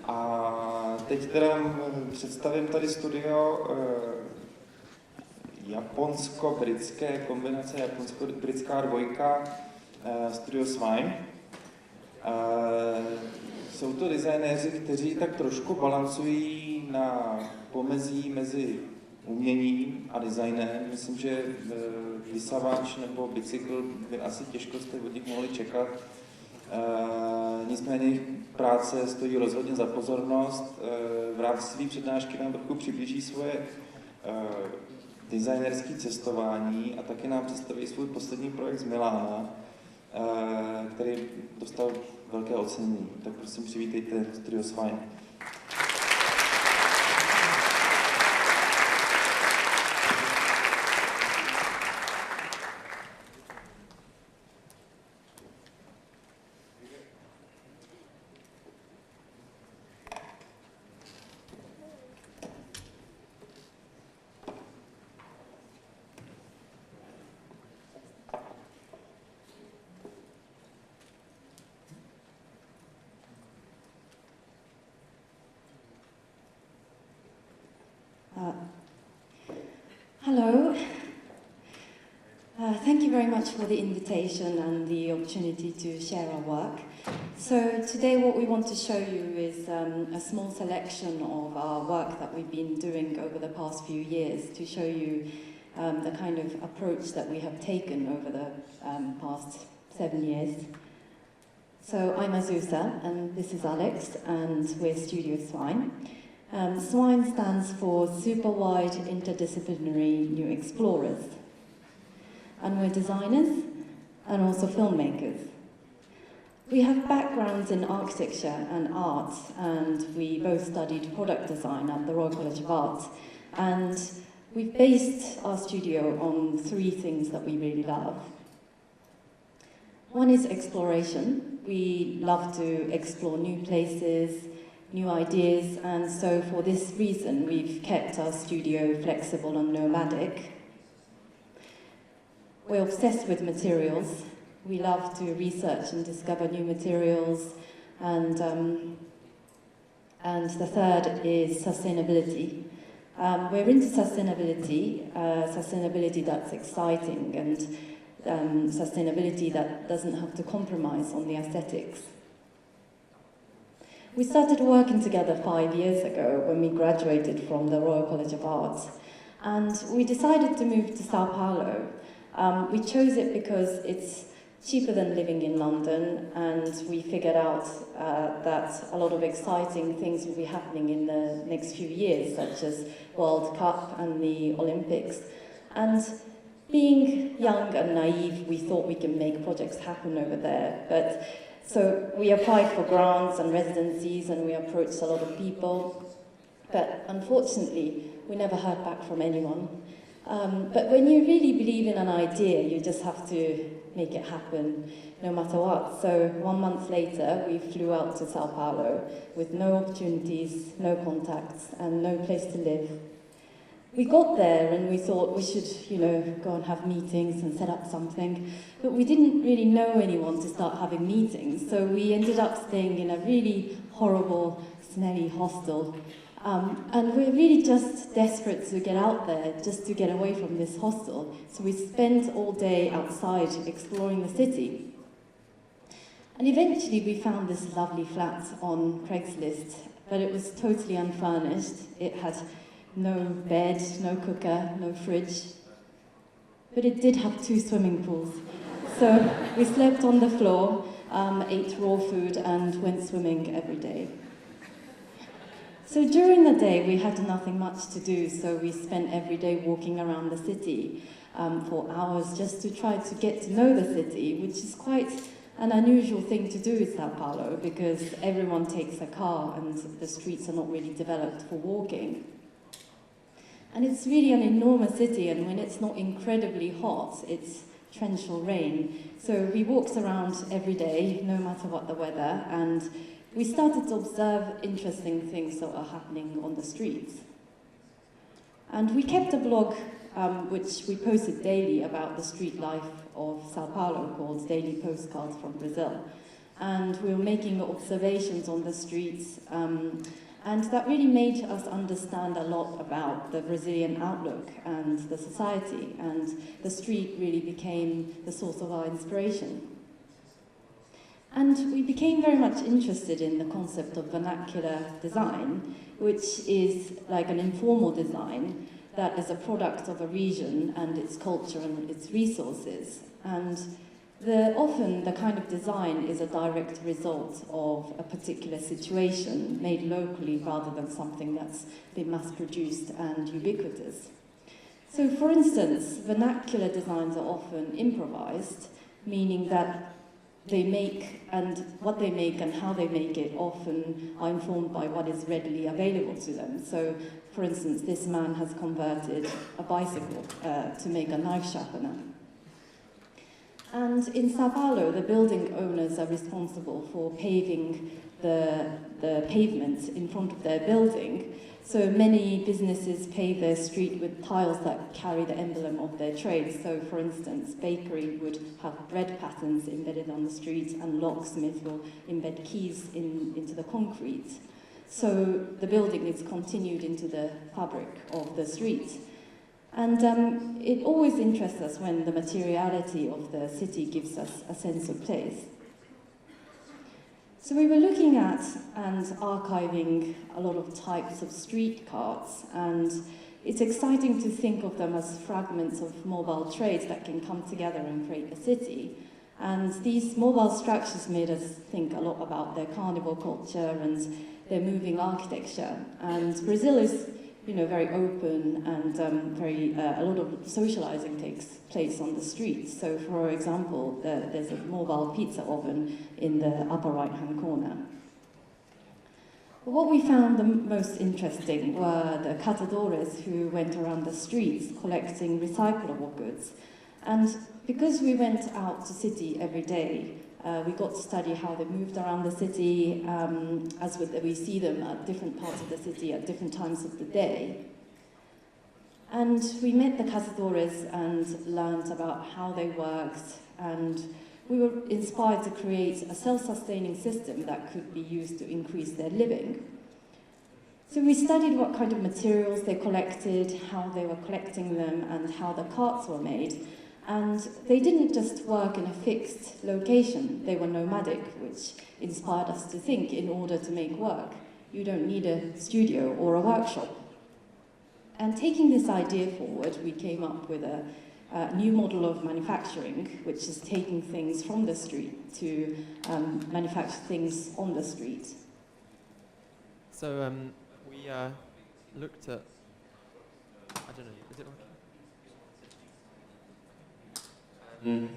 A teď teda představím tady studio japonsko-britské kombinace, japonsko-britská dvojka, studio Swine. Jsou to designéři, kteří tak trošku balancují na pomezí mezi uměním a designem. Myslím, že vysavač nebo bicykl by asi těžko jste od nich mohli čekat. Nicméně jejich práce stojí rozhodně za pozornost. V rámci své přednášky nám trochu přiblíží svoje designerské cestování a taky nám představí svůj poslední projekt z Milána, který dostal velké ocenění. Tak prosím, přivítejte studio Swine. Hello. Thank you very much for the invitation and the opportunity to share our work. So today what we want to show you is a small selection of our work that we've been doing over the past few years to show you the kind of approach that we have taken over the past 7 years. So I'm Asuzy and this is Alex and we're Studio Swine. Swine stands for Super Wide Interdisciplinary New Explorers. And we're designers and also filmmakers. We have backgrounds in architecture and art, and we both studied product design at the Royal College of Art. And we've based our studio on 3 things that we really love. One is exploration. We love to explore new places, new ideas, and so for this reason we've kept our studio flexible and nomadic. We're obsessed with materials. We love to research and discover new materials, and the third is sustainability. We're into sustainability, sustainability that's exciting, and sustainability that doesn't have to compromise on the aesthetics. We started working together 5 years ago when we graduated from the Royal College of Art, and we decided to move to Sao Paulo. We chose it because it's cheaper than living in London, and we figured out that a lot of exciting things will be happening in the next few years, such as World Cup and the Olympics. And being young and naive, we thought we can make projects happen over there. So we applied for grants and residencies, and we approached a lot of people, but unfortunately, we never heard back from anyone. But when you really believe in an idea, you just have to make it happen, no matter what. So 1 month later, we flew out to Sao Paulo with no opportunities, no contacts, and no place to live. We got there and we thought we should, go and have meetings and set up something, but we didn't really know anyone to start having meetings, so we ended up staying in a really horrible, smelly hostel. And we're really just desperate to get out there, just to get away from this hostel. So we spent all day outside exploring the city. And eventually we found this lovely flat on Craigslist, but it was totally unfurnished. It had no bed, no cooker, no fridge. But it did have 2 swimming pools. So we slept on the floor, ate raw food, and went swimming every day. So during the day, we had nothing much to do, so we spent every day walking around the city for hours just to try to get to know the city, which is quite an unusual thing to do in Sao Paulo, because everyone takes a car and the streets are not really developed for walking. And it's really an enormous city, and when it's not incredibly hot, it's torrential rain. So we walked around every day, no matter what the weather, and we started to observe interesting things that are happening on the streets. And we kept a blog which we posted daily about the street life of Sao Paulo, called Daily Postcards from Brazil. and we were making observations on the streets, and that really made us understand a lot about the Brazilian outlook and the society, and the street really became the source of our inspiration. And we became very much interested in the concept of vernacular design, which is like an informal design that is a product of a region and its culture and its resources. And often the kind of design is a direct result of a particular situation made locally rather than something that's been mass-produced and ubiquitous. So for instance, vernacular designs are often improvised, meaning that they make, and what they make and how they make it often are informed by what is readily available to them. So, for instance, this man has converted a bicycle to make a knife sharpener. And in Sao Paulo, the building owners are responsible for paving the pavement in front of their building. So many businesses pave their street with tiles that carry the emblem of their trade. So, for instance, bakery would have bread patterns embedded on the street, and locksmith will embed keys into the concrete. So the building is continued into the fabric of the street. And it always interests us when the materiality of the city gives us a sense of place. So we were looking at and archiving a lot of types of street carts, and it's exciting to think of them as fragments of mobile trades that can come together and create a city. And these mobile structures made us think a lot about their carnival culture and their moving architecture. And Brazil is, very open, and a lot of socializing takes place on the streets. So, for example, there's a mobile pizza oven in the upper right-hand corner. But what we found the most interesting were the catadores who went around the streets collecting recyclable goods. And because we went out to city every day, we got to study how they moved around the city, as we see them at different parts of the city at different times of the day. And we met the cazadores and learned about how they worked, and we were inspired to create a self-sustaining system that could be used to increase their living. So we studied what kind of materials they collected, how they were collecting them, and how the carts were made. And they didn't just work in a fixed location, they were nomadic, which inspired us to think in order to make work, you don't need a studio or a workshop. And taking this idea forward, we came up with a new model of manufacturing, which is taking things from the street to manufacture things on the street. So we looked at, I don't know, is it okay?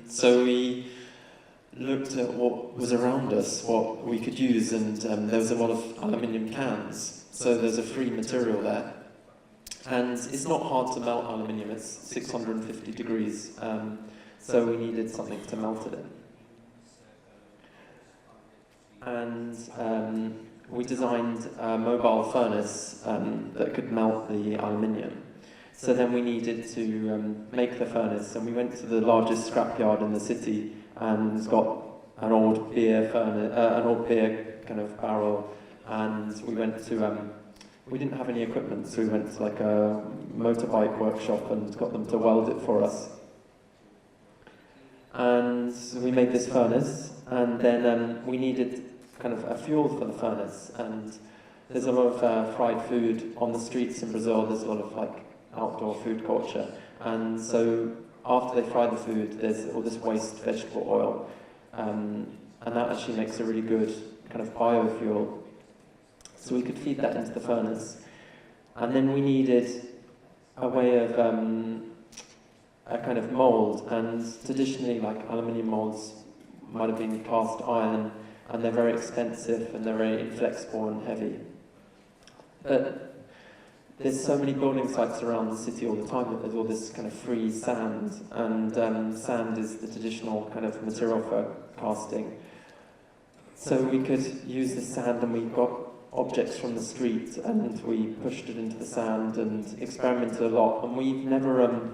So we looked at what was around us, what we could use, and there was a lot of aluminium cans. So there's a free material there. And it's not hard to melt aluminium, it's 650 degrees. So we needed something to melt it in. And we designed a mobile furnace that could melt the aluminium. So then we needed to make the furnace, and we went to the largest scrapyard in the city and got an old beer kind of barrel, and we went to. We didn't have any equipment, so we went to like a motorbike workshop and got them to weld it for us. And we made this furnace, and then we needed kind of a fuel for the furnace. And there's a lot of fried food on the streets in Brazil. There's a lot of like outdoor food culture, and so after they fry the food, there's all this waste vegetable oil, and that actually makes a really good kind of biofuel. So we could feed that into the furnace, and then we needed a way of a kind of mold, and traditionally, like aluminium molds might have been cast iron, and they're very expensive and they're very inflexible and heavy. But there's so many building sites around the city all the time that there's all this kind of free sand, and sand is the traditional kind of material for casting. So we could use the sand, and we got objects from the street and we pushed it into the sand and experimented a lot. And we've never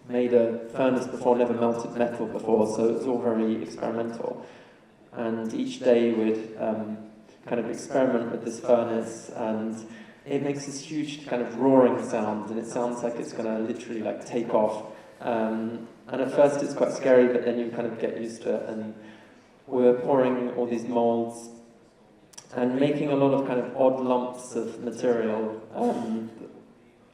made a furnace before, never melted metal before, so it's all very experimental. and each day we'd kind of experiment with this furnace, and it makes this huge kind of roaring sound, and it sounds like it's going to literally like take off. And at first it's quite scary, but then you kind of get used to it. And we're pouring all these molds and making a lot of kind of odd lumps of material.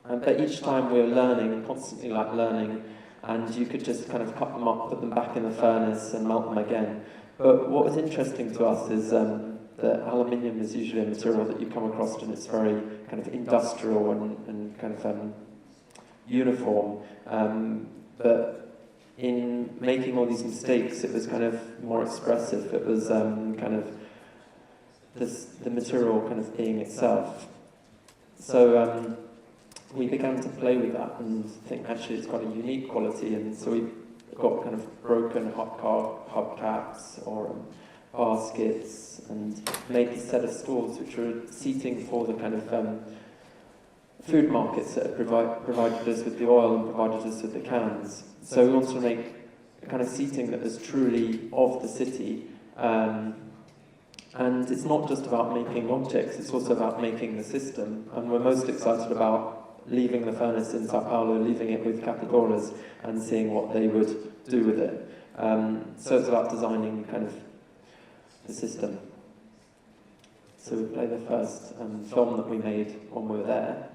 But each time we're learning, constantly like learning, and you could just kind of cut them up, put them back in the furnace and melt them again. But what was interesting to us is that aluminium is usually a material that you come across, and it's very kind of industrial and kind of uniform. But in making all these mistakes, it was kind of more expressive. It was kind of the material kind of being itself. So we began to play with that and think actually it's got a unique quality, and so we got kind of broken hubcaps or baskets and made a set of stalls which were seating for the kind of food markets that had provided us with the oil and provided us with the cans. So we wanted to make a kind of seating that was truly of the city. And it's not just about making objects, it's also about making the system. And we're most excited about leaving the furnace in Sao Paulo, leaving it with Capidoras, and seeing what they would do with it. So it's about designing kind of the system. So we play the first film that we made when we were there.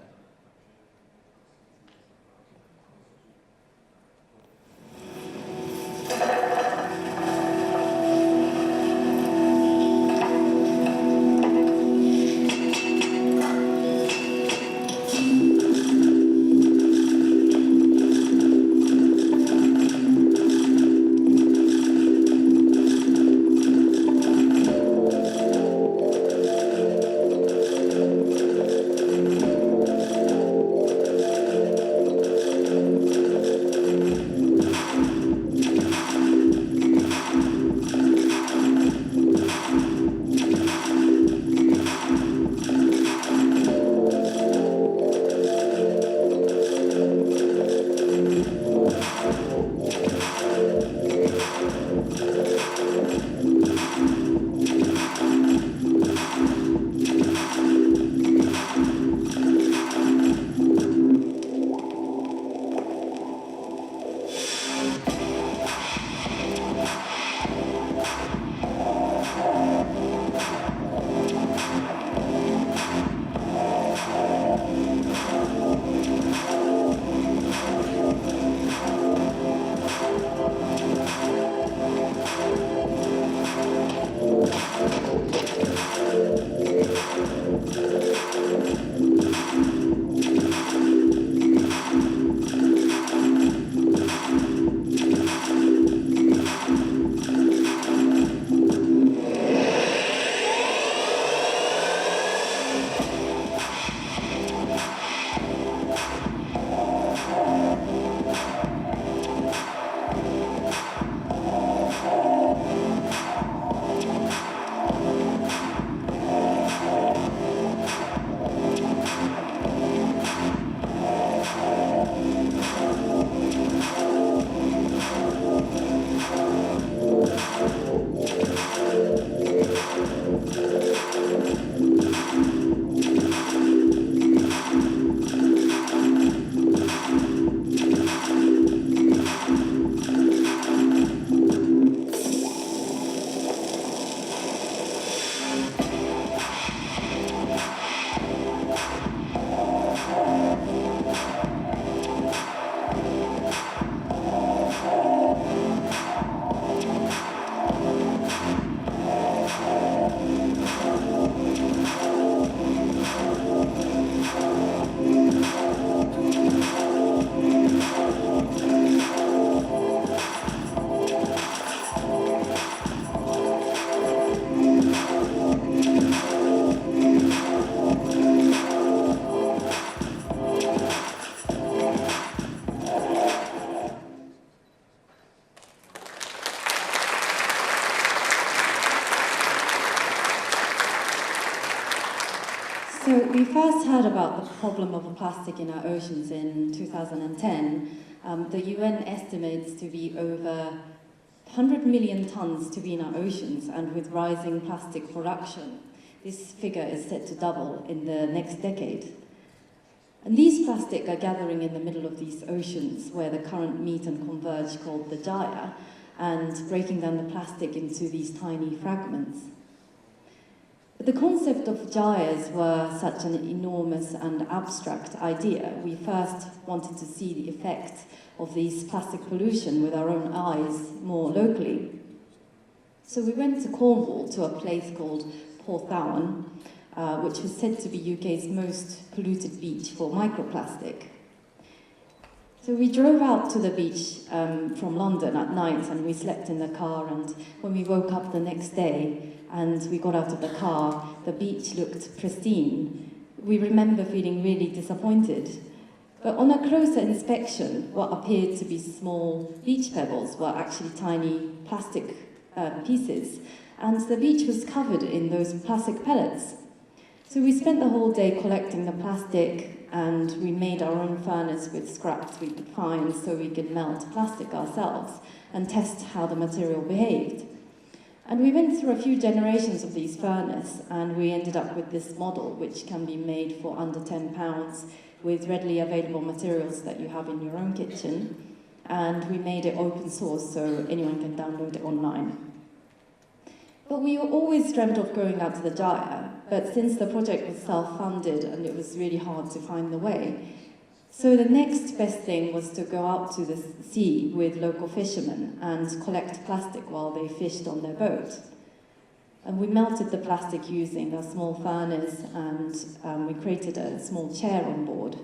So we first heard about the problem of plastic in our oceans in 2010. The UN estimates to be over 100 million tons to be in our oceans, and with rising plastic production, this figure is set to double in the next decade. And these plastic are gathering in the middle of these oceans where the current meet and converge called the gyre, and breaking down the plastic into these tiny fragments. But the concept of gyres were such an enormous and abstract idea. We first wanted to see the effect of these plastic pollution with our own eyes more locally. So we went to Cornwall, to a place called Porthawan, which was said to be UK's most polluted beach for microplastic. So we drove out to the beach from London at night, and we slept in the car, and when we woke up the next day and we got out of the car, the beach looked pristine. We remember feeling really disappointed. But on a closer inspection, what appeared to be small beach pebbles were actually tiny plastic pieces, and the beach was covered in those plastic pellets. So we spent the whole day collecting the plastic, and we made our own furnace with scraps we could find so we could melt plastic ourselves and test how the material behaved. And we went through a few generations of these furnaces, and we ended up with this model, which can be made for under £10 with readily available materials that you have in your own kitchen. And we made it open source so anyone can download it online. But we always dreamt of going out to the gyre, but since the project was self-funded and it was really hard to find the way, so the next best thing was to go out to the sea with local fishermen and collect plastic while they fished on their boat. And we melted the plastic using a small furnace, and we created a small chair on board.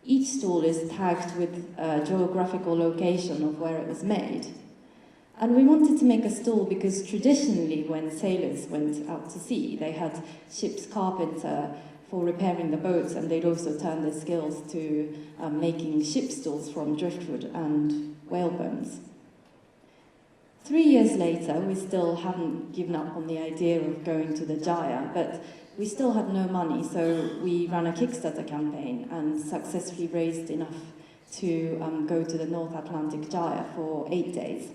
Each stall is tagged with a geographical location of where it was made. And we wanted to make a stall because traditionally when sailors went out to sea, they had ship's carpenter for repairing the boats, and they'd also turn their skills to making ship stalls from driftwood and whale bones. 3 years later, we still haven't given up on the idea of going to the gyre, but we still had no money, so we ran a Kickstarter campaign and successfully raised enough to go to the North Atlantic gyre for 8 days.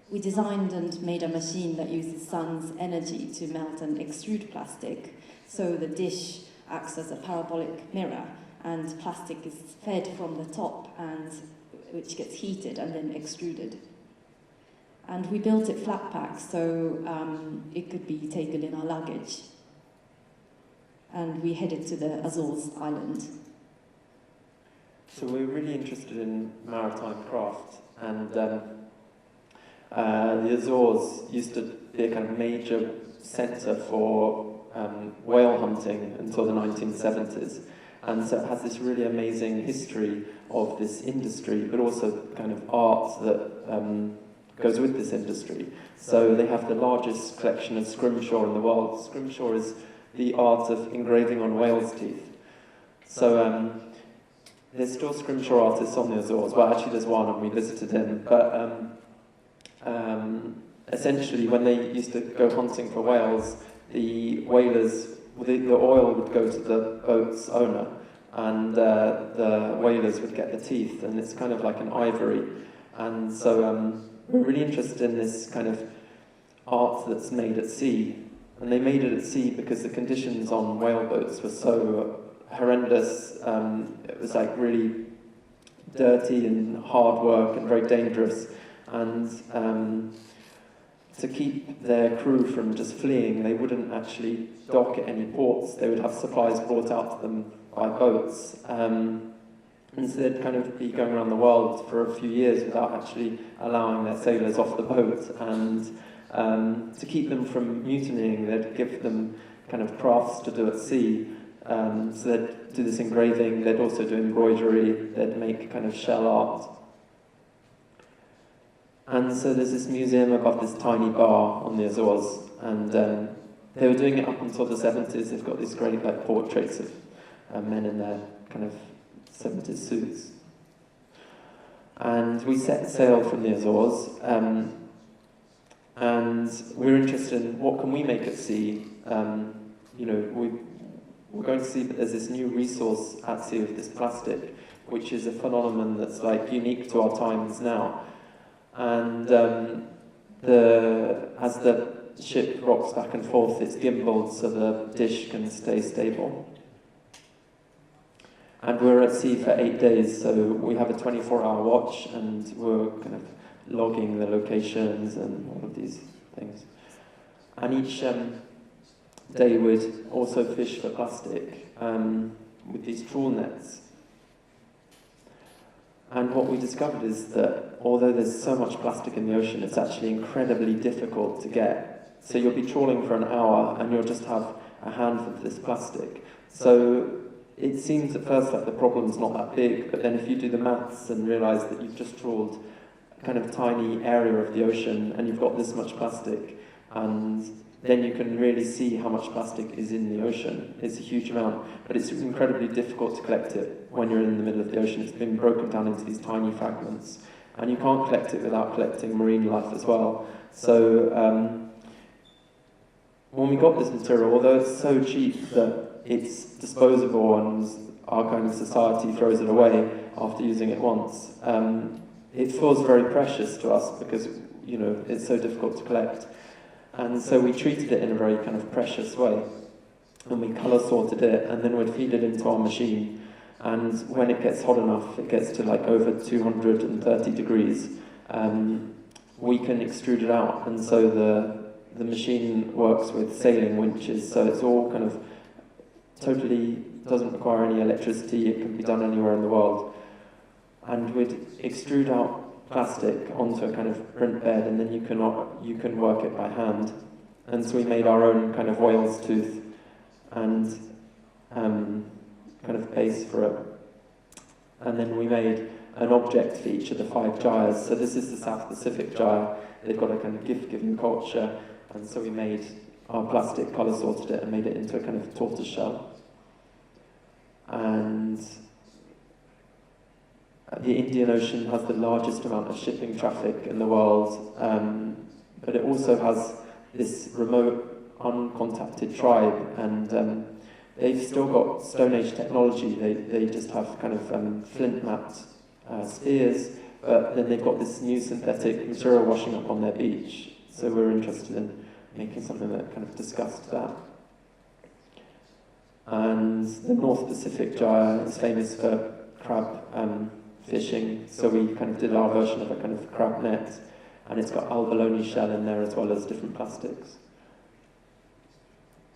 We designed and made a machine that uses sun's energy to melt and extrude plastic, so the dish acts as a parabolic mirror, and plastic is fed from the top, and which gets heated and then extruded. And we built it flat pack, so it could be taken in our luggage. And we headed to the Azores island. So we're really interested in maritime craft, and the Azores used to be a kind of major centre for whale hunting until the 1970s, and so it has this really amazing history of this industry, but also kind of art that goes with this industry. So they have the largest collection of scrimshaw in the world. Scrimshaw is the art of engraving on whale's teeth. So there's still scrimshaw artists on the Azores. Well, actually there's one, and we visited him, but essentially when they used to go hunting for whales, the whalers, the oil would go to the boat's owner, and the whalers would get the teeth, and it's kind of like an ivory. And so we're really interested in this kind of art that's made at sea. And they made it at sea because the conditions on whale boats were so horrendous. It was like really dirty and hard work and very dangerous. And to keep their crew from just fleeing, they wouldn't actually dock at any ports. They would have supplies brought out to them by boats. And so they'd kind of be going around the world for a few years without actually allowing their sailors off the boat. And to keep them from mutinying, they'd give them kind of crafts to do at sea. So they'd do this engraving, they'd also do embroidery, they'd make kind of shell art. And so there's this museum above this tiny bar on the Azores, and they were doing it up until the 70s. They've got these great like portraits of men in their kind of 70s suits. And we set sail from the Azores, and we're interested in what can we make at sea. We're going to see that there's this new resource at sea of this plastic, which is a phenomenon that's like unique to our times now. And as the ship rocks back and forth, it's gimbaled so the dish can stay stable. And we're at sea for 8 days, so we have a 24-hour watch, and we're kind of logging the locations and all of these things. And each day we'd also fish for plastic with these trawl nets. And what we discovered is that although there's so much plastic in the ocean, it's actually incredibly difficult to get. So you'll be trawling for an hour and you'll just have a handful of this plastic. So it seems at first like the problem's not that big, but then if you do the maths and realise that you've just trawled a kind of tiny area of the ocean and you've got this much plastic, and then you can really see how much plastic is in the ocean. It's a huge amount, but it's incredibly difficult to collect it when you're in the middle of the ocean. It's been broken down into these tiny fragments, and you can't collect it without collecting marine life as well. So when we got this material, although it's so cheap that it's disposable and our kind of society throws it away after using it once, it feels very precious to us because, you know, it's so difficult to collect. And so we treated it in a very kind of precious way, and we colour sorted it, and then we'd feed it into our machine. And when it gets hot enough, it gets to like over 230 degrees, we can extrude it out. And so the machine works with sailing winches, so it's all kind of totally doesn't require any electricity. It can be done anywhere in the world. And we'd extrude out plastic onto a kind of print bed, and then you can work it by hand. And so we made our own kind of whale's tooth and kind of base for it. And then we made an object for each of the 5 gyres. So this is the South Pacific gyre. They've got a kind of gift-giving culture, and so we made our plastic, colour sorted it, and made it into a kind of tortoise shell. And the Indian Ocean has the largest amount of shipping traffic in the world, but it also has this remote, uncontacted tribe, and they've still got Stone Age technology. They just have kind of flint-mapped spears, but then they've got this new synthetic material washing up on their beach. So we're interested in making something that kind of discussed that. And the North Pacific gyre is famous for crab fishing, so we kind of did our version of a kind of crab net, and it's got abalone shell in there as well as different plastics.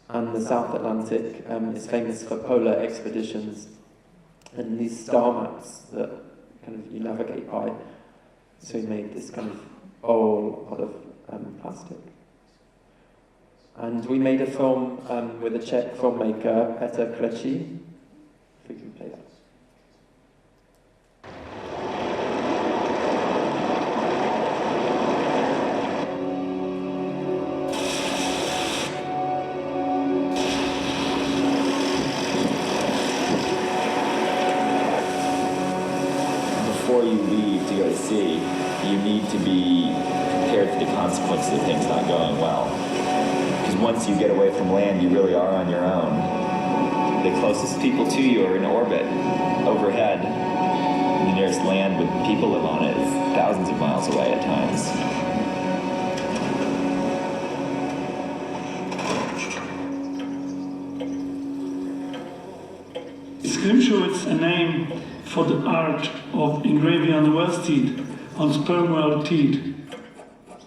And the South Atlantic is famous for polar expeditions and these star maps that kind of you navigate by. So we made this kind of bowl out of plastic. And we made a film with a Czech filmmaker, Petr Krejčí, if we can play that. Before you leave to go to sea, you need to be prepared for the consequences of things not going well. Because once you get away from land, you really are on your own. The closest people to you are in orbit overhead. The nearest land with people live on it is thousands of miles away at times. Scrimshaw is a name for the art of engraving on whale's teeth, on sperm whale teeth.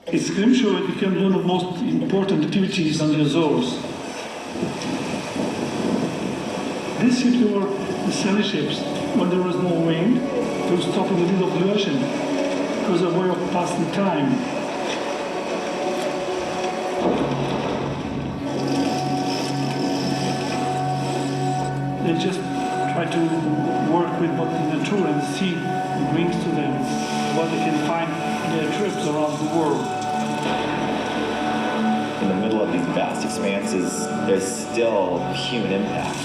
In Scrimshaw, it became one of the most important activities on the Azores. This secure the sailing ships when there was no wind to stop in the middle of the ocean. It was a way of passing time. They just try to work with what the nature and the sea brings to them, what they can find in their trips around the world. In the middle of these vast expanses, there's still human impact.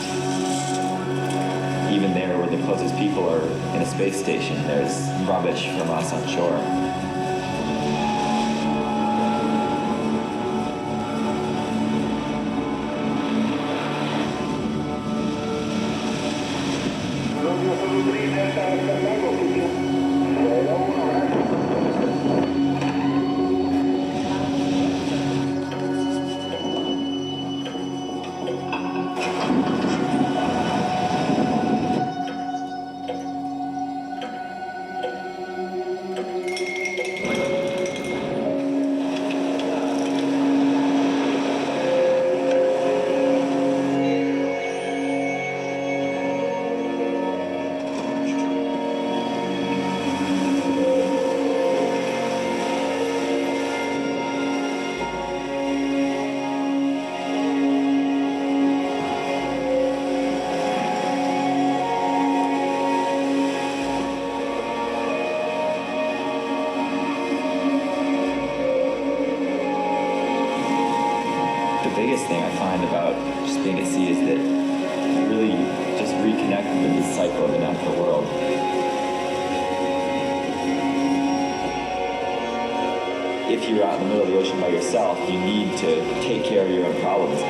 Even there where the closest people are in a space station, there's rubbish from us on shore. the biggest thing I find about just being at sea is that you really just reconnect with the cycle of the natural world. If you're out in the middle of the ocean by yourself, you need to take care of your own problems.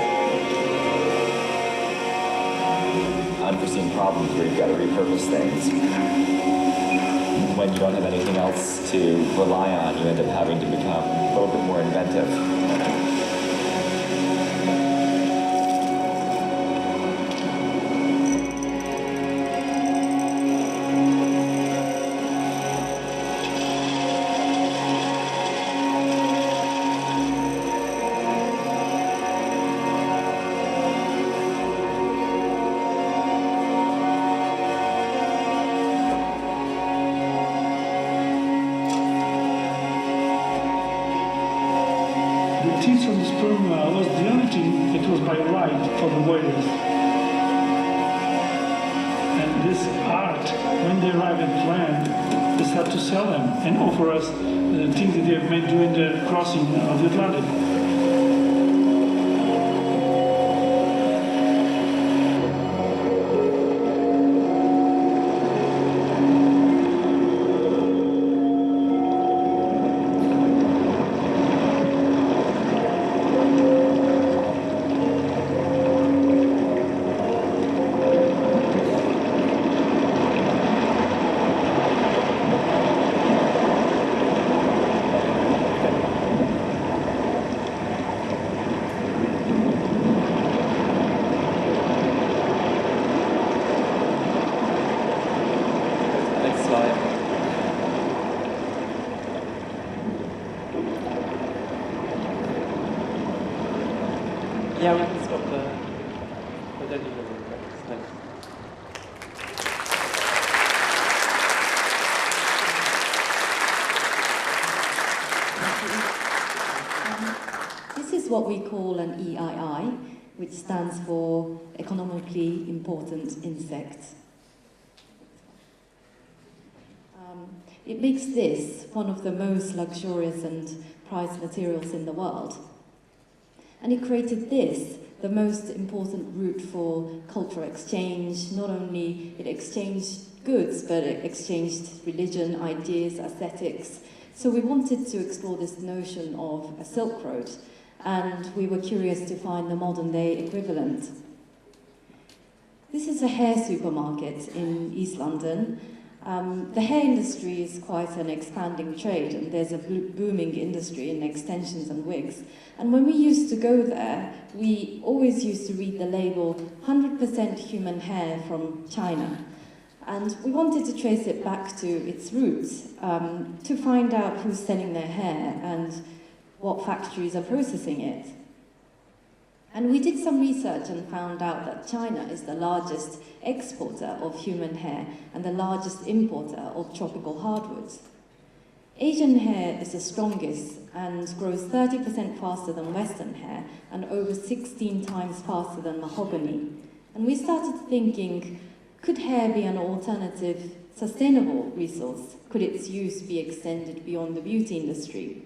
Unforeseen problems where you've got to repurpose things. When you don't have anything else to rely on, you end up having to become a little bit more inventive. Teeth on the sperm whale was the only thing that was by right for the whales. And this art, when they arrive at land, they start to sell them and offer us the things that they have made during the crossing of the Atlantic. Yeah, we can stop there. I don't need more requests. Thanks. This is what we call an EII, which stands for Economically Important Insect. It makes this one of the most luxurious and prized materials in the world. And it created this, the most important route for cultural exchange. Not only it exchanged goods, but it exchanged religion, ideas, aesthetics. So we wanted to explore this notion of a Silk Road, and we were curious to find the modern day equivalent. This is a hair supermarket in East London. The hair industry is quite an expanding trade, and there's a booming industry in extensions and wigs. And when we used to go there, we always used to read the label 100% human hair from China. And we wanted to trace it back to its roots, to find out who's selling their hair and what factories are processing it. And we did some research and found out that China is the largest exporter of human hair and the largest importer of tropical hardwoods. Asian hair is the strongest and grows 30% faster than Western hair and over 16 times faster than mahogany. And we started thinking, could hair be an alternative, sustainable resource? Could its use be extended beyond the beauty industry?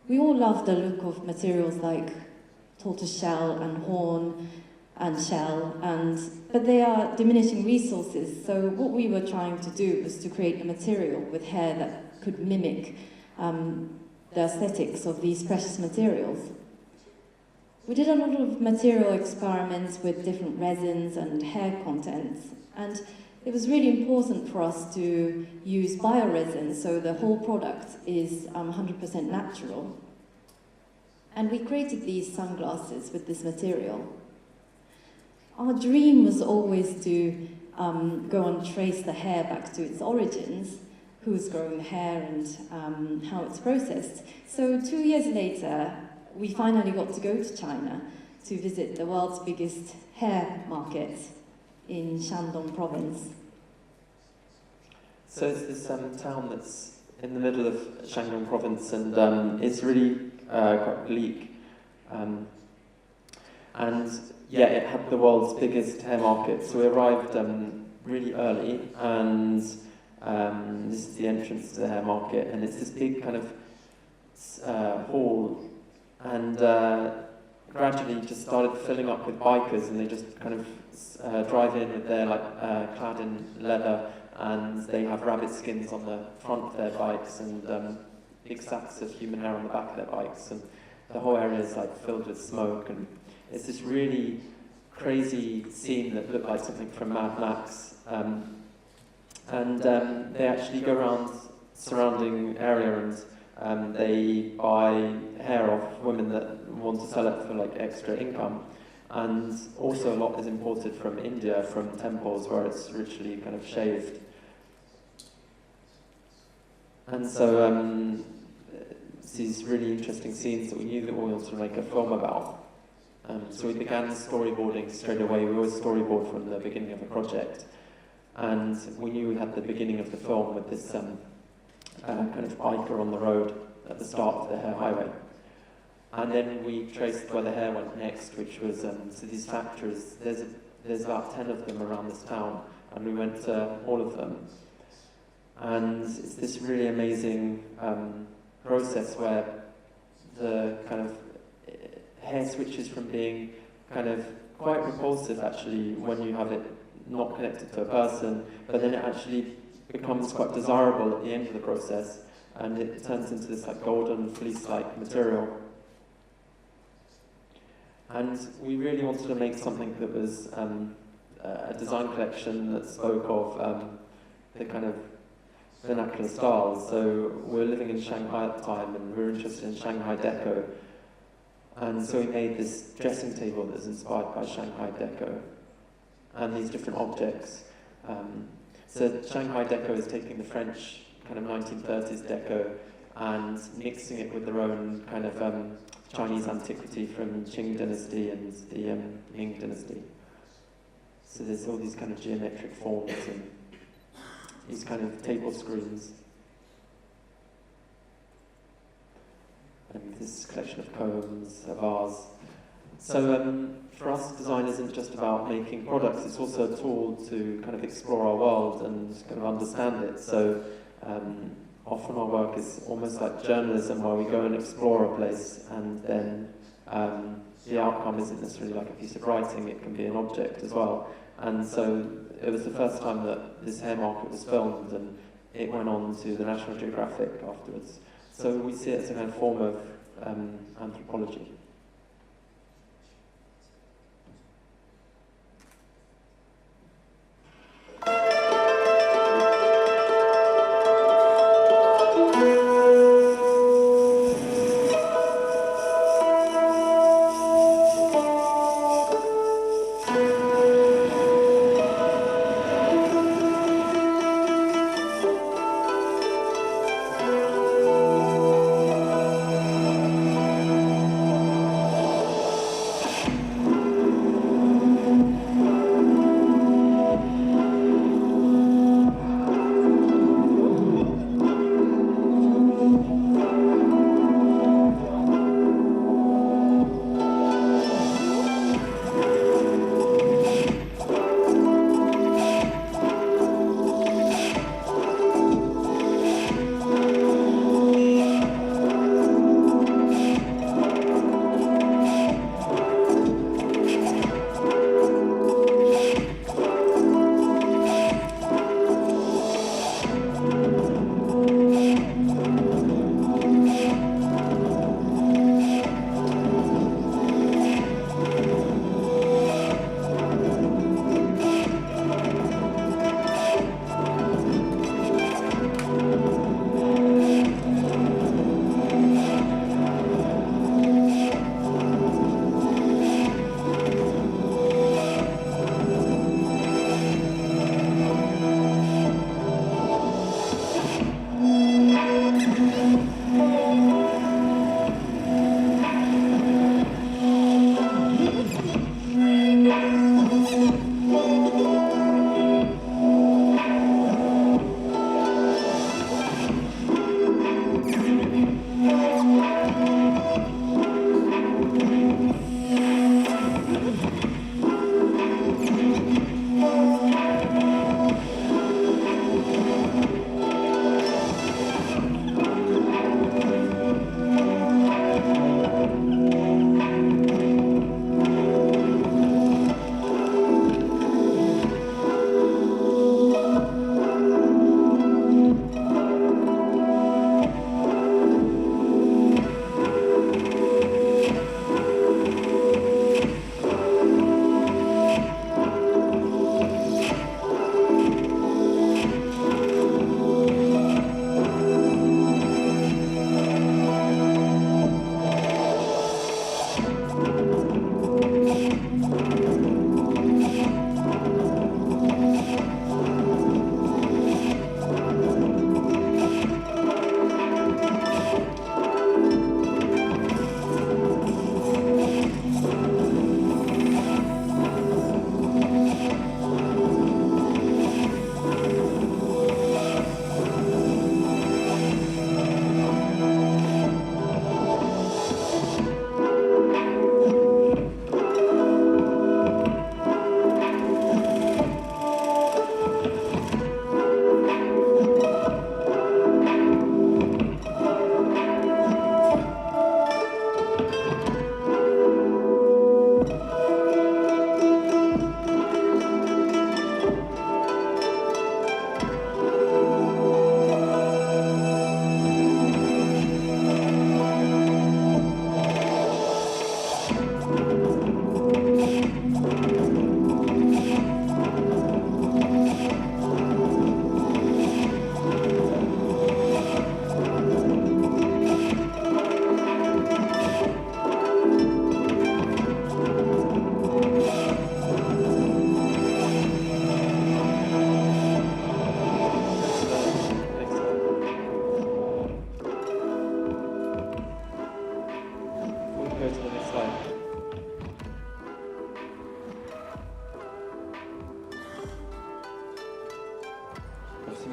We all love the look of materials like tortoiseshell and horn and shell, but they are diminishing resources. So what we were trying to do was to create a material with hair that could mimic the aesthetics of these precious materials. We did a lot of material experiments with different resins and hair contents, and it was really important for us to use bioresin, so the whole product is 100% natural. And we created these sunglasses with this material. Our dream was always to go and trace the hair back to its origins, who's growing the hair and how it's processed. So 2 years later, we finally got to go to China to visit the world's biggest hair market in Shandong province. So it's this town that's in the middle of Shandong province, and it's really quite bleak. And yeah, it had the world's biggest hair market. So we arrived really early, and this is the entrance to the hair market, and it's this big kind of hall, and gradually just started filling up with bikers, and they just kind of drive in with their clad in leather, and they have rabbit skins on the front of their bikes, and big sacks of human hair on the back of their bikes, and the whole area is filled with smoke, and it's this really crazy scene that looked like something from Mad Max. They actually go around surrounding area, and they buy hair off women that want to sell it for extra income. And also a lot is imported from India, from temples where it's ritually kind of shaved. And so these really interesting scenes that we knew that we wanted to make a film about. So we began storyboarding straight away. We always storyboard from the beginning of a project. And we knew we had the beginning of the film with this kind of biker on the road at the start of the hair highway. And then we traced where the hair went next, which was so these factories. There's about 10 of them around this town, and we went to all of them. And it's this really amazing process where the kind of hair switches from being kind of quite repulsive actually when you have it not connected to a person, but then it actually becomes quite desirable at the end of the process, and it turns into this golden fleece-like material. And we really wanted to make something that was a design collection that spoke of the kind of vernacular styles. So we were living in Shanghai at the time, and we were interested in Shanghai deco. And so we made this dressing table that's inspired by Shanghai deco, and these different objects. So Shanghai deco is taking the French kind of 1930s deco and mixing it with their own kind of Chinese antiquity from Qing dynasty and the Ming dynasty. So there's all these kind of geometric forms and these kind of table screens. And this collection of combs, a vase. So for us, design isn't just about making products, it's also a tool to kind of explore our world and kind of understand it. So often our work is almost like journalism, where we go and explore a place, and then the outcome isn't necessarily like a piece of writing, it can be an object as well. And so it was the first time that this hair market was filmed, and it went on to the National Geographic afterwards. So we see it as a kind of form of anthropology.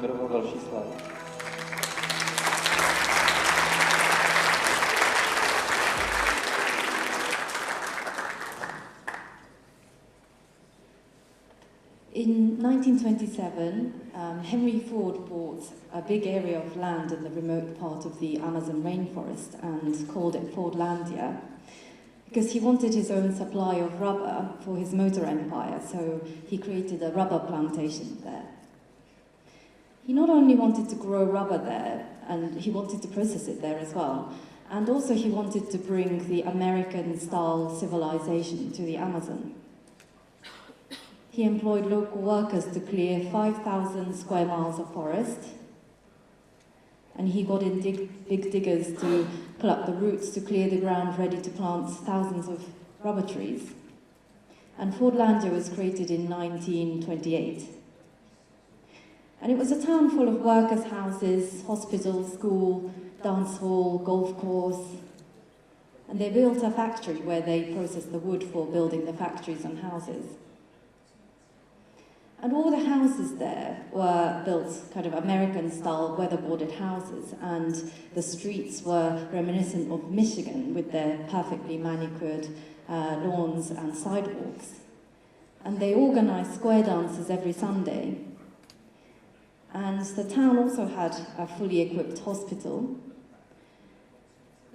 vygeneroval další slide. In 1927, Henry Ford bought a big area of land in the remote part of the Amazon rainforest and called it Fordlandia because he wanted his own supply of rubber for his motor empire, so he created a rubber plantation there. He not only wanted to grow rubber there, and he wanted to process it there as well, and also he wanted to bring the American-style civilization to the Amazon. He employed local workers to clear 5,000 square miles of forest, and he got in big diggers to pull up the roots to clear the ground ready to plant thousands of rubber trees. And Fordlandia was created in 1928. And it was a town full of workers' houses, hospital, school, dance hall, golf course. And they built a factory where they processed the wood for building the factories and houses. And all the houses there were built kind of American-style weatherboarded houses, and the streets were reminiscent of Michigan with their perfectly manicured lawns and sidewalks. And they organized square dances every Sunday. And the town also had a fully equipped hospital.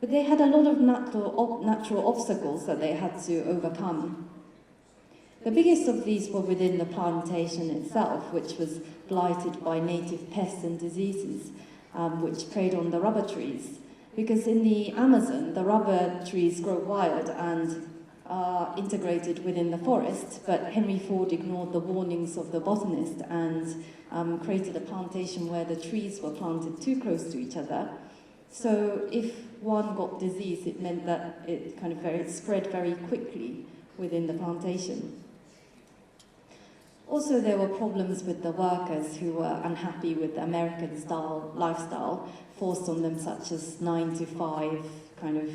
But they had a lot of natural obstacles that they had to overcome. The biggest of these were within the plantation itself, which was blighted by native pests and diseases, which preyed on the rubber trees. Because in the Amazon, the rubber trees grow wild and are integrated within the forest, but Henry Ford ignored the warnings of the botanist and created a plantation where the trees were planted too close to each other. So if one got disease, it meant that it kind of spread very quickly within the plantation. Also, there were problems with the workers who were unhappy with the American-style lifestyle forced on them, such as 9 to 5 kind of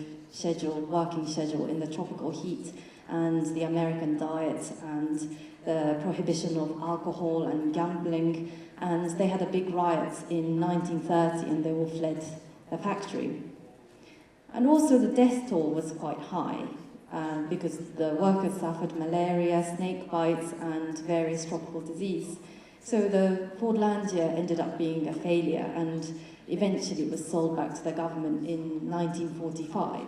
working schedule in the tropical heat, and the American diet, and the prohibition of alcohol and gambling. And they had a big riot in 1930, and they all fled the factory. And also, the death toll was quite high. Because the workers suffered malaria, snake bites, and various tropical disease. So the Fordlandia ended up being a failure, and eventually was sold back to the government in 1945.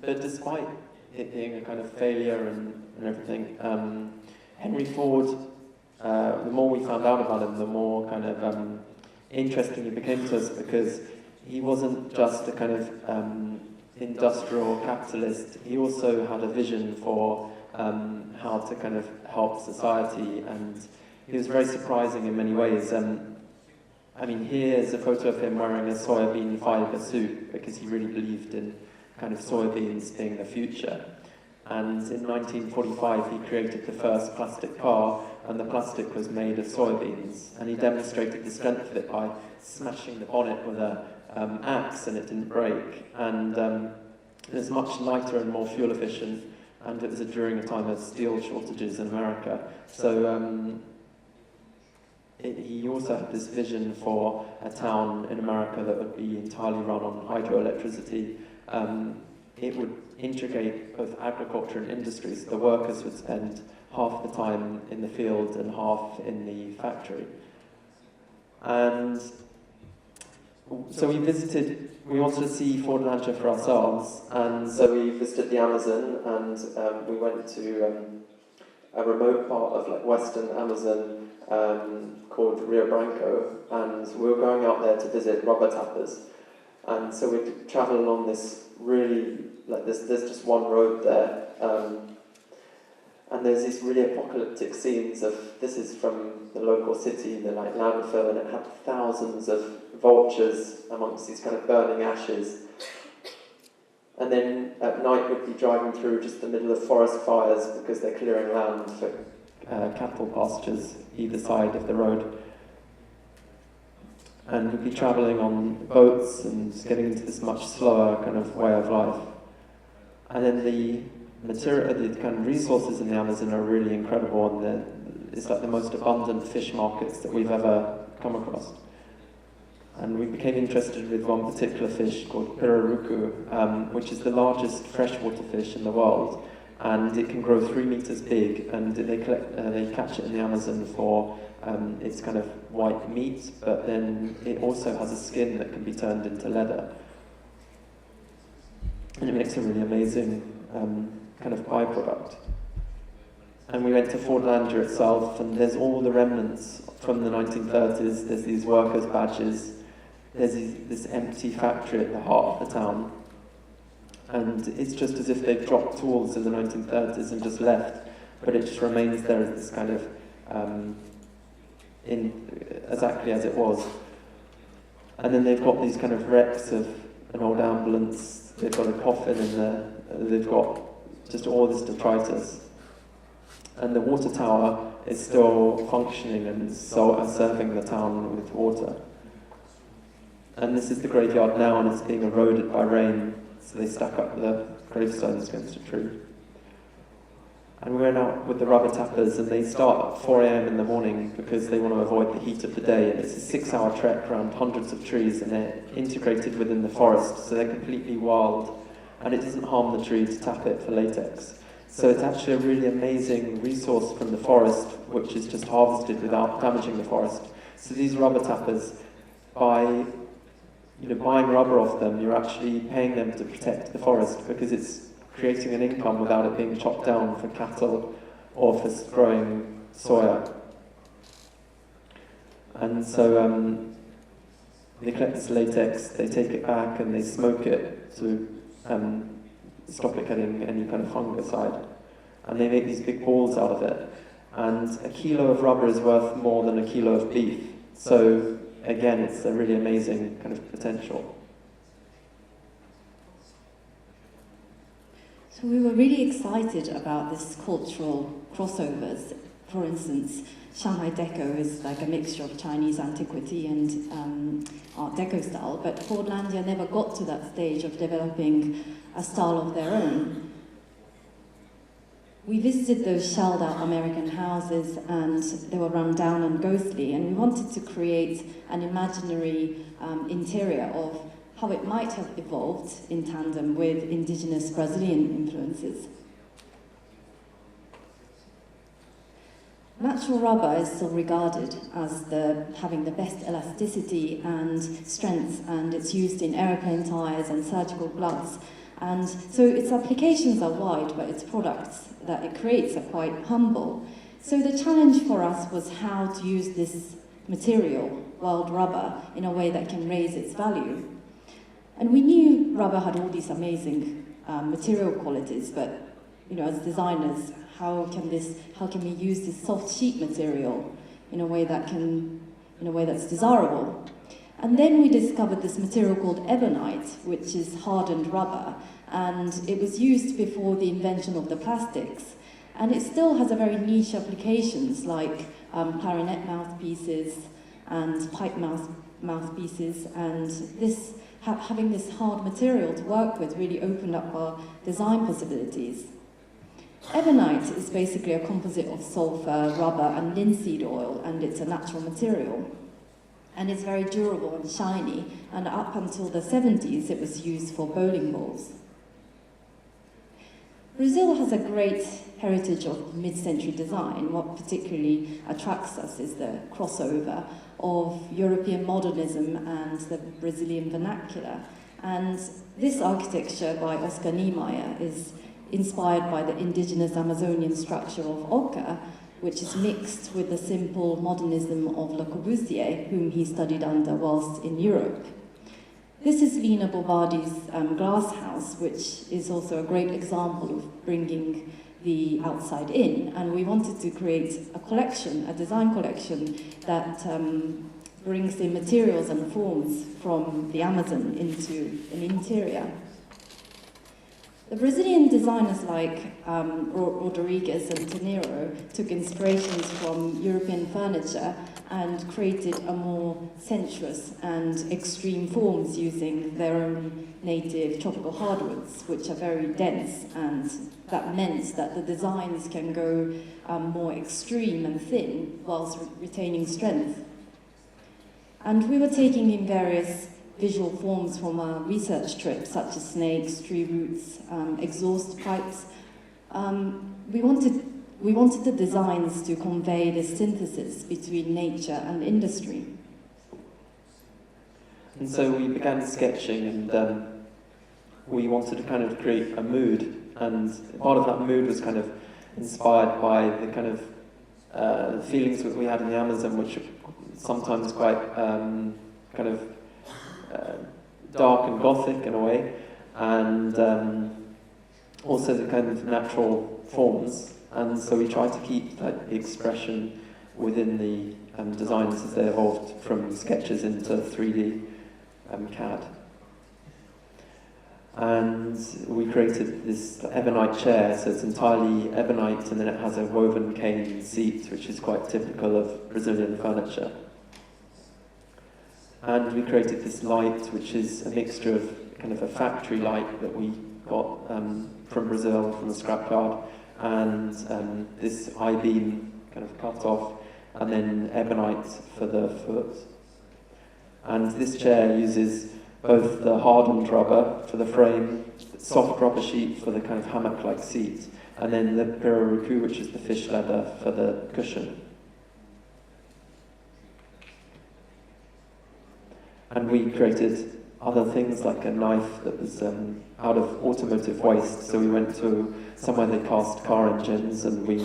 But despite it being a kind of failure and everything, Henry Ford, the more we found out about him, the more kind of interesting he became to us, because he wasn't just a kind of industrial capitalist. He also had a vision for how to kind of help society, and he was very surprising in many ways. I mean, here's a photo of him wearing a soybean fibre suit, because he really believed in kind of soybeans being the future. And in 1945 he created the first plastic car, and the plastic was made of soybeans, and he demonstrated the strength of it by smashing the bonnet with a axe, and it didn't break, and it was much lighter and more fuel efficient, and it was during a time of steel shortages in America. So he also had this vision for a town in America that would be entirely run on hydroelectricity. It would integrate both agriculture and industry, so the workers would spend half the time in the field and half in the factory. And so we wanted to see Fordlandia for ourselves, and so we visited the Amazon, and we went to a remote part of like western Amazon called Rio Branco, and we were going out there to visit rubber tappers. And so we'd travel along this really, like there's just one road there, and there's these really apocalyptic scenes of, this is from the local city, the like landfill, and it had thousands of vultures amongst these kind of burning ashes. And then at night we'd be driving through just the middle of forest fires because they're clearing land for cattle pastures either side of the road. And we'd be travelling on boats and just getting into this much slower kind of way of life. And then the material, the kind of resources in the Amazon are really incredible, and it's like the most abundant fish markets that we've ever come across. And we became interested with one particular fish called pirarucu, which is the largest freshwater fish in the world, and it can grow 3 meters big, and they catch it in the Amazon for its kind of white meat, but then it also has a skin that can be turned into leather. And it makes a really amazing kind of byproduct. And we went to Fordlandia itself, and there's all the remnants from the 1930s. There's these workers' badges. There's this empty factory at the heart of the town. And it's just as if they've dropped tools in the 1930s and just left, but it just remains there as this kind of, exactly as it was. And then they've got these kind of wrecks of an old ambulance, they've got a coffin in there, they've got just all this detritus. And the water tower is still functioning and serving the town with water. And this is the graveyard now, and it's being eroded by rain, so they stack up the gravestones against a tree. And we went out with the rubber tappers, and they start at 4 a.m. in the morning because they want to avoid the heat of the day, and it's a 6-hour trek around hundreds of trees, and they're integrated within the forest, so they're completely wild, and it doesn't harm the tree to tap it for latex. So it's actually a really amazing resource from the forest, which is just harvested without damaging the forest. So these rubber tappers, by buying rubber off them, you're actually paying them to protect the forest because it's creating an income without it being chopped down for cattle or for growing soya. And so they collect this latex, they take it back and they smoke it to stop it getting any kind of fungicide. And they make these big balls out of it. And a kilo of rubber is worth more than a kilo of beef. So again, it's a really amazing kind of potential. So we were really excited about this cultural crossovers. For instance, Shanghai Deco is like a mixture of Chinese antiquity and Art Deco style, but Fordlandia never got to that stage of developing a style of their own. We visited those shelled out American houses, and they were run down and ghostly, and we wanted to create an imaginary interior of how it might have evolved in tandem with indigenous Brazilian influences. Natural rubber is still regarded as having the best elasticity and strength, and it's used in aeroplane tires and surgical gloves. And so its applications are wide, but its products that it creates are quite humble. So the challenge for us was how to use this material, wild rubber, in a way that can raise its value. And we knew rubber had all these amazing material qualities, but as designers, how can we use this soft sheet material in a way that's desirable? And then we discovered this material called ebonite, which is hardened rubber, and it was used before the invention of the plastics. And it still has a very niche applications like clarinet mouthpieces and pipe mouthpieces, and having this hard material to work with really opened up our design possibilities. Ebonite is basically a composite of sulfur, rubber, and linseed oil, and it's a natural material. And it's very durable and shiny, and up until the 70s it was used for bowling balls. Brazil has a great heritage of mid-century design. What particularly attracts us is the crossover of European modernism and the Brazilian vernacular. And this architecture by Oscar Niemeyer is inspired by the indigenous Amazonian structure of Oca, which is mixed with the simple modernism of Le Corbusier, whom he studied under whilst in Europe. This is Lina Bobardi's glass house, which is also a great example of bringing the outside in, and we wanted to create a collection, a design collection that brings the materials and forms from the Amazon into an interior. The Brazilian designers like Rodrigues and Tenero took inspirations from European furniture and created a more sensuous and extreme forms using their own native tropical hardwoods, which are very dense, and that meant that the designs can go more extreme and thin whilst retaining strength. And we were taking in various visual forms from our research trip, such as snakes, tree roots, exhaust pipes. We wanted the designs to convey this synthesis between nature and industry. And so we began sketching, and we wanted to kind of create a mood, and part of that mood was kind of inspired by the kind of feelings that we had in the Amazon, which are sometimes quite kind of dark and gothic in a way, and also the kind of natural forms. And so we tried to keep like the expression within the designs as they evolved from sketches into 3D CAD. And we created this ebonite chair, so it's entirely ebonite, and then it has a woven cane seat, which is quite typical of Brazilian furniture. And we created this light, which is a mixture of kind of a factory light that we got from Brazil, from a scrapyard, and this I-beam kind of cut off, and then ebonite for the foot. And this chair uses both the hardened rubber for the frame, soft rubber sheet for the kind of hammock-like seat, and then the pirarucu, which is the fish leather, for the cushion. And we created other things like a knife that was out of automotive waste. So we went to somewhere they cast car engines, and we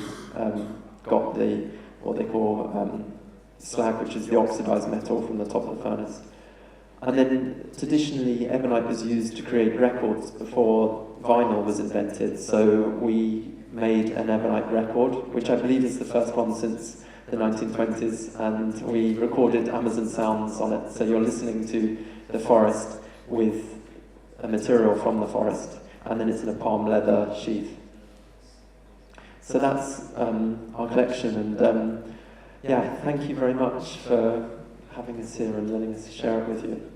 got the what they call slag, which is the oxidized metal from the top of the furnace. And then traditionally, ebonite was used to create records before vinyl was invented. So we made an ebonite record, which I believe is the first one since the 1920s, and we recorded Amazon sounds on it. So you're listening to the forest with a material from the forest, and then it's in a palm leather sheath. So that's our collection, and yeah, thank you very much for having us here and letting us share it with you.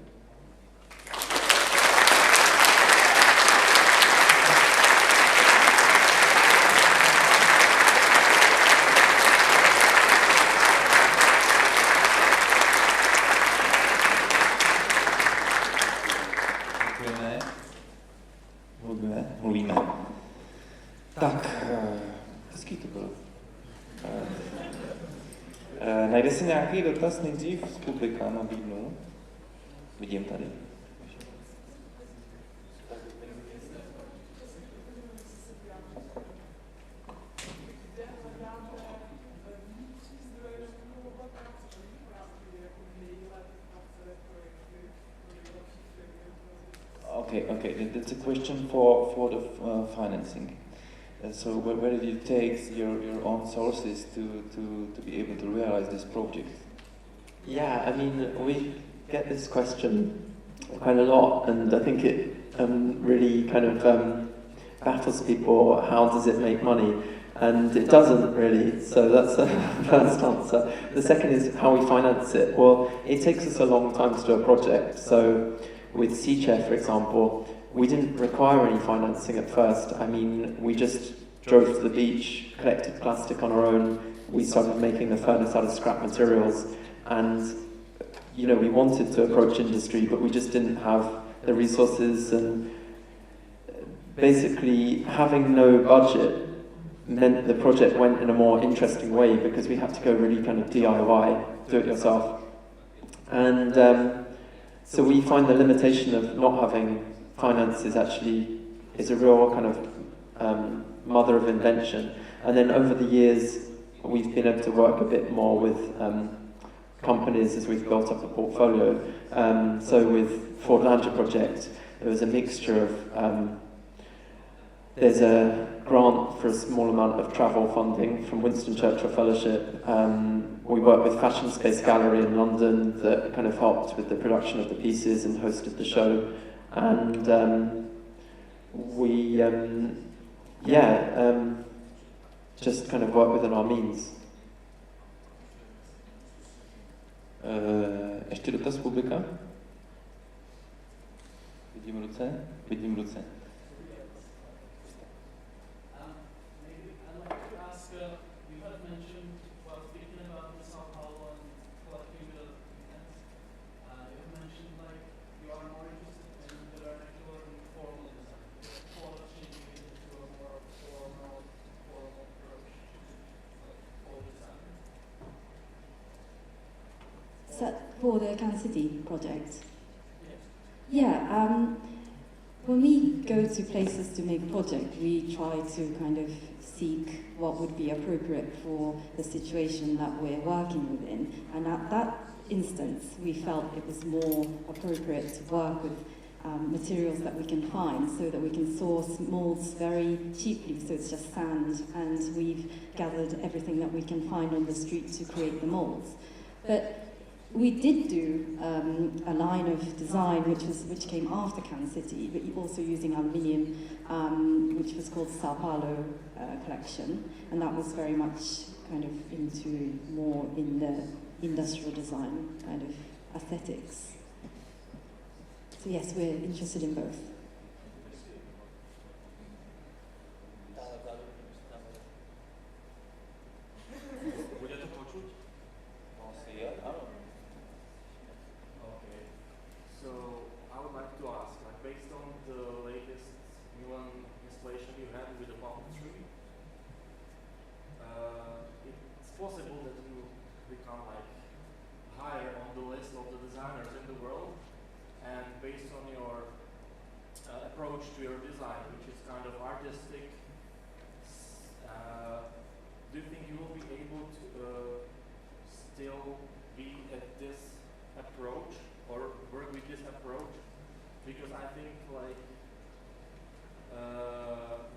Mluvíme. Tak, hezký to bylo. Najde se nějaký dotaz nejdřív z publika, nabídnu. Vidím tady. Okay. That's a question for the financing. So where did you take your own sources to be able to realize this project? Yeah, I mean, we get this question quite a lot, and I think it really kind of baffles people. How does it make money? And it doesn't really, so that's the first answer. The second is how we finance it. Well, it takes us a long time to do a project. So with Sea Chair, for example, we didn't require any financing at first. I mean, we just drove to the beach, collected plastic on our own. We started making the furnace out of scrap materials, and you know, we wanted to approach industry, but we just didn't have the resources. And basically, having no budget meant the project went in a more interesting way, because we had to go really kind of DIY, do it yourself. And so we find the limitation of not having finances actually is a real kind of mother of invention. And then over the years, we've been able to work a bit more with companies as we've built up a portfolio. So with Ford Langer project, there was a mixture of, there's a grant for a small amount of travel funding from Winston Churchill Fellowship. We worked with Fashion Space Gallery in London that kind of helped with the production of the pieces and hosted the show. And we, just kind of work within our means. Ještě dotaz publika? Vidím ruce? Vidím ruce. For the Kansas City project? Yeah, when we go to places to make project, we try to kind of seek what would be appropriate for the situation that we're working within. And at that instance, we felt it was more appropriate to work with materials that we can find so that we can source molds very cheaply, so it's just sand, and we've gathered everything that we can find on the street to create the molds. But we did do a line of design which came after Kansas City, but also using aluminium, which was called Sao Paulo collection, and that was very much kind of into more in the industrial design kind of aesthetics. So yes, we're interested in both. To your design, which is kind of artistic, do you think you will be able to still be at this approach or work with this approach? Because I think like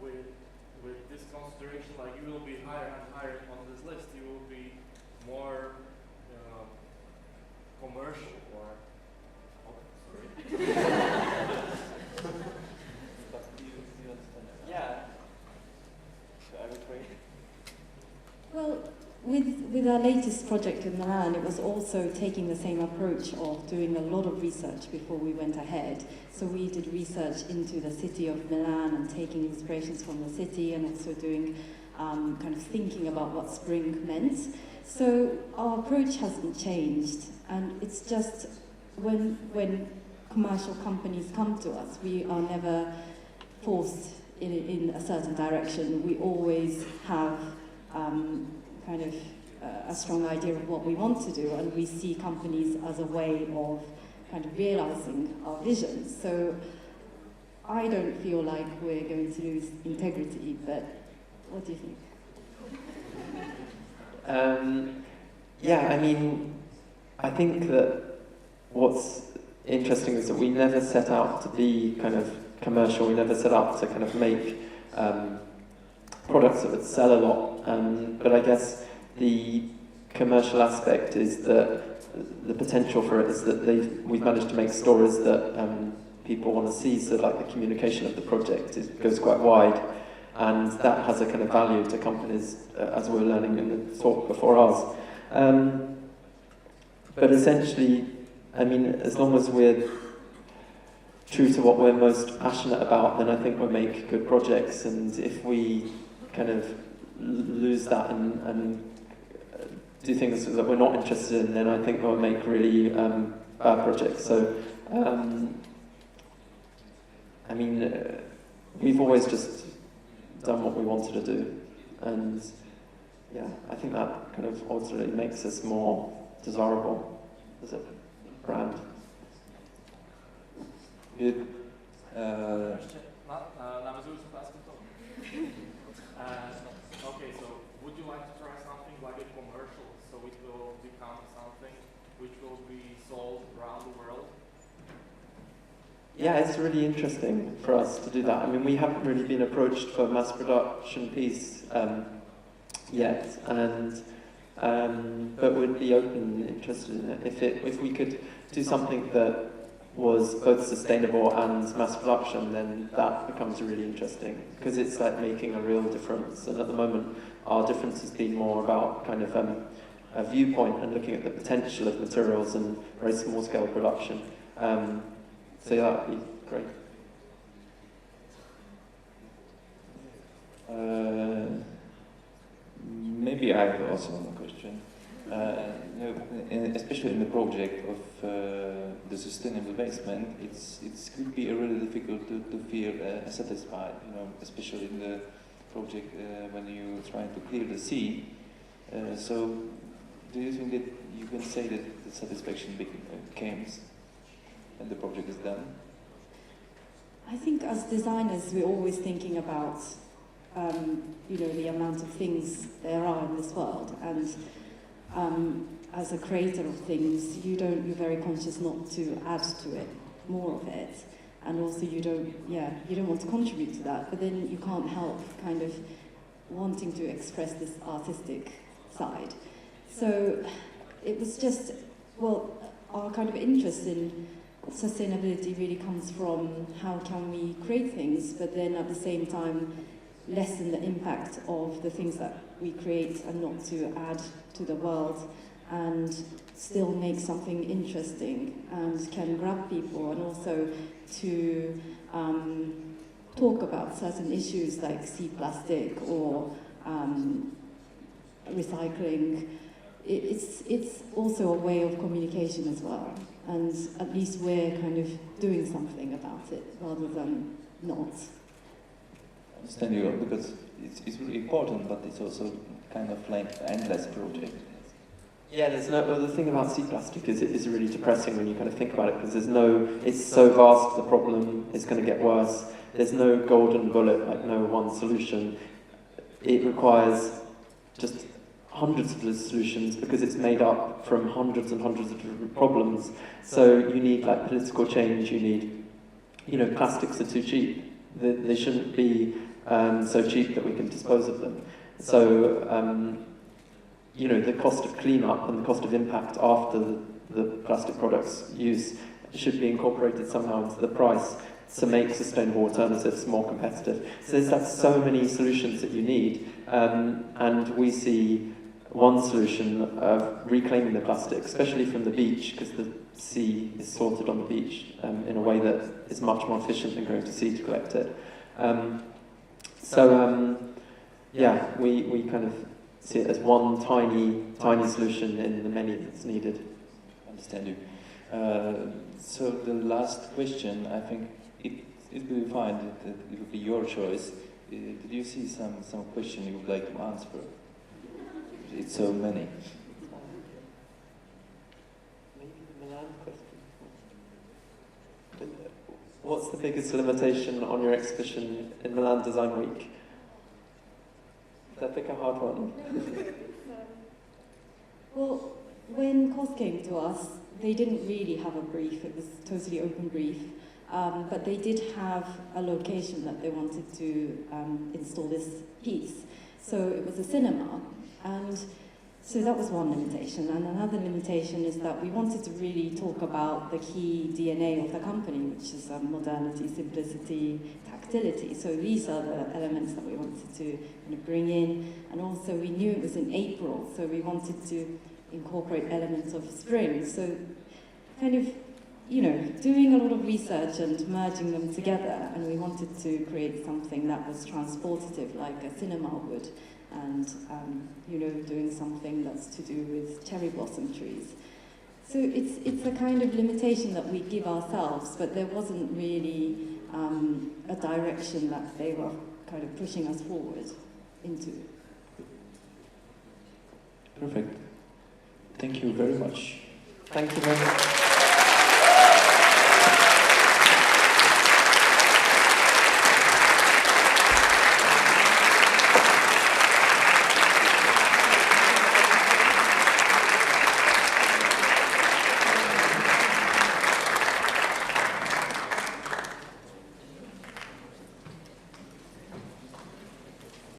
with this consideration, like you will be higher and higher on this list, you will be more commercial or Well, with our latest project in Milan, it was also taking the same approach of doing a lot of research before we went ahead. So we did research into the city of Milan and taking inspirations from the city, and also doing kind of thinking about what spring meant. So our approach hasn't changed, and it's just when commercial companies come to us, we are never forced in a certain direction. We always have kind of a strong idea of what we want to do, and we see companies as a way of kind of realizing our vision. So I don't feel like we're going to lose integrity, but what do you think? Yeah, I mean, I think that what's interesting is that we never set out to be kind of commercial. We never set out to kind of make products that would sell a lot. But I guess the commercial aspect is that the potential for it is that we've managed to make stories that people want to see. So like the communication of the project goes quite wide, and that has a kind of value to companies, as we were learning in the talk before ours. But essentially, I mean, as long as we're true to what we're most passionate about, then I think we'll make good projects. And if we kind of lose that and do things that we're not interested in, then I think we'll make really bad projects. So, I mean, we've always just done what we wanted to do. And yeah, I think that kind of ultimately makes us more desirable as a brand. Good. Okay, so would you like to try something like a commercial, so it will become something which will be sold around the world? Yeah, it's really interesting for us to do that. I mean, we haven't really been approached for a mass production piece yet, and but we'd be open and interested in it if we could do something that was both sustainable and mass production, then that becomes really interesting, because it's like making a real difference. And at the moment, our difference has been more about kind of a viewpoint and looking at the potential of materials and very small scale production. So yeah, that would be great. Maybe I have also one question. Especially in the project of the sustainable basement, it could be really difficult to feel satisfied. Especially in the project when you're trying to clear the sea. So, do you think that you can say that the satisfaction comes when the project is done? I think as designers, we're always thinking about, the amount of things there are in this world, and as a creator of things, you're very conscious not to add to it, more of it, and also you don't want to contribute to that, but then you can't help kind of wanting to express this artistic side. So it was just, our kind of interest in sustainability really comes from how can we create things, but then at the same time lessen the impact of the things that we create and not to add to the world, and still make something interesting and can grab people, and also to talk about certain issues like sea plastic or recycling. It's also a way of communication as well, and at least we're kind of doing something about it rather than not. I understand you, because it's really important, but it's also kind of like an endless project. Yeah, the thing about sea plastic is it is really depressing when you kind of think about it, because it's so vast, the problem is going to get worse. There's no golden bullet, like no one solution. It requires just hundreds of solutions, because it's made up from hundreds and hundreds of different problems. So you need like political change, you need, plastics are too cheap. They shouldn't be so cheap that we can dispose of them. So, the cost of cleanup and the cost of impact after the plastic products use should be incorporated somehow into the price to make sustainable alternatives more competitive. So there's like so many solutions that you need, and we see one solution of reclaiming the plastic, especially from the beach, because the sea is sorted on the beach in a way that is much more efficient than going to sea to collect it. We kind of see it as one tiny solution in the many that's needed. I understand you. So the last question, I think it will be fine. It will be your choice. Did you see some question you would like to answer? It's so many. Maybe the Milan question. What's the biggest limitation on your exhibition in Milan Design Week? Did I pick a hard one? Well, when COS came to us, they didn't really have a brief. It was a totally open brief. But they did have a location that they wanted to install this piece. So it was a cinema. And so that was one limitation. And another limitation is that we wanted to really talk about the key DNA of the company, which is modernity, simplicity, tactility. So these are the elements that we wanted to kind of bring in. And also we knew it was in April, so we wanted to incorporate elements of spring. So kind of, doing a lot of research and merging them together, and we wanted to create something that was transportative, like a cinema would, and doing something that's to do with cherry blossom trees. So it's a kind of limitation that we give ourselves, but there wasn't really a direction that they were kind of pushing us forward into. Perfect. Thank you very much. Thank you very much.